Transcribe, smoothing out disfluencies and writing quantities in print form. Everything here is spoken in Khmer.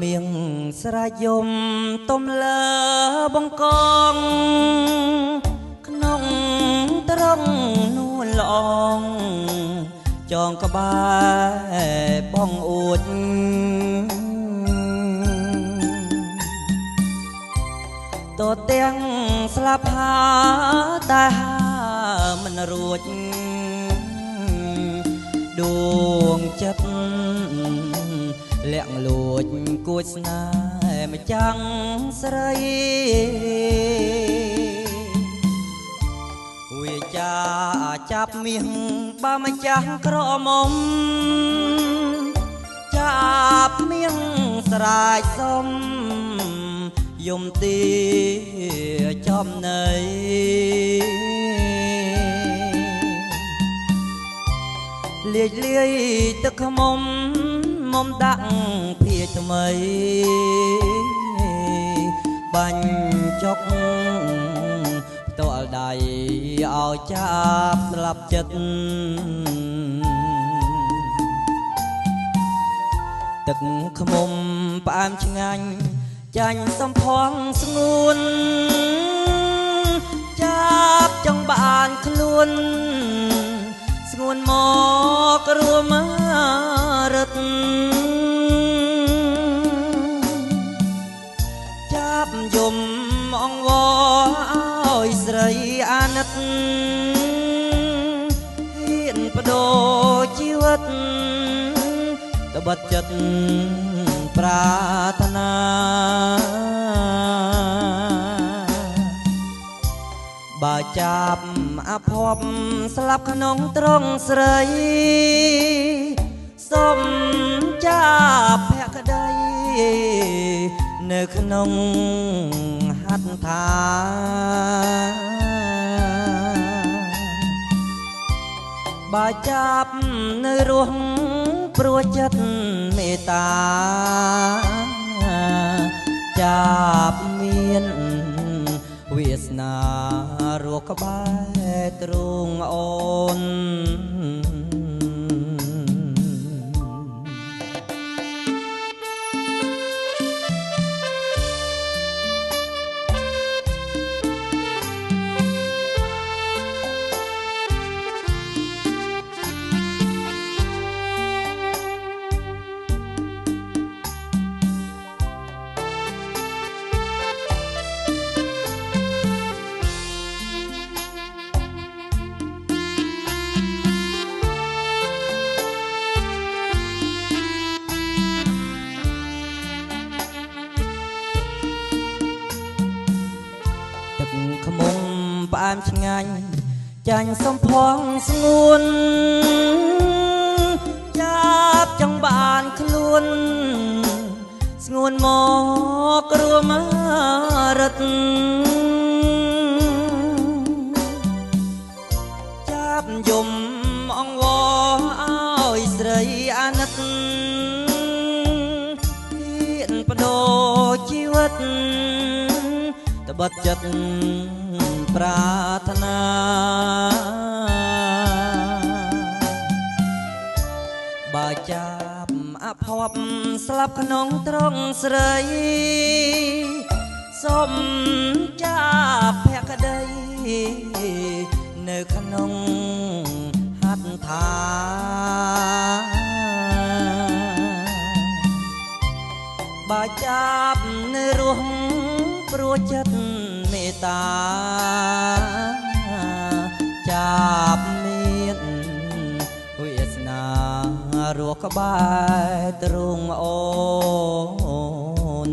មៀងស្រែយំទំលើបង្កងក្នុងត្រង់នួនល្អងចងក្បែរបងអួចតទាំងស្លាប់ហាតែហាមិនរួចដួងចិត្តលាក់លួចគួចស្នេហ៍ម្ចាំងស្រីវាចាចាប់មាសបើម្ចាស់ក្រមុំចាប់មាសស្រាយសុំយំទីចំណៃលាយលាយទឹកខ្មុំមុំដាក់ភាថ្មីបាញ់ចុកតលដៃឲ្យចាប់ស្លាប់ចិត្តទឹកខ្មុំផ្អែមឆ្ងាញ់ចាញ់សំផង់ស្ងួនចាប់ចង់បានខ្លួនស្ងួនមករមរត់ចាប់យំអង្វរឲ្យស្រីអាណិតហ៊ានបដូរជីវិតត្បិតចិត្តប្រាថ្នាបើចាប់អភ័ព្វស្លាប់ក្នុងត្រង់ស្រីសុំចាប់ភក្តីនៅក្នុងហត្ថថាបើចាប់នៅរស់ព្រោះចិត្តមេត្តាចាប់មានវាសនារស់ក្បែរទ្រង់អូនខ្មុំផ្អែមឆ្ងាញ់ចាញ់សំផង់ស្ងួនចាប់ចង់បានខ្លួនស្ងួនមកគ្រោះមករត់ចាប់យំអង្វរឲ្យស្រីអាណិតហ៊ានបដូរជីវិតត្បិតចិត្តប្រាថ្នាបើចាប់អភ័ព្វស្លាប់ក្នុងត្រង់ស្រីសុំចាប់ភក្តីនៅក្នុងហត្ថថាបើចាប់នៅរស់ព្រោះចិត្តមេត្តាចាប់មានវាសនារស់ក្បែរទ្រង់អូន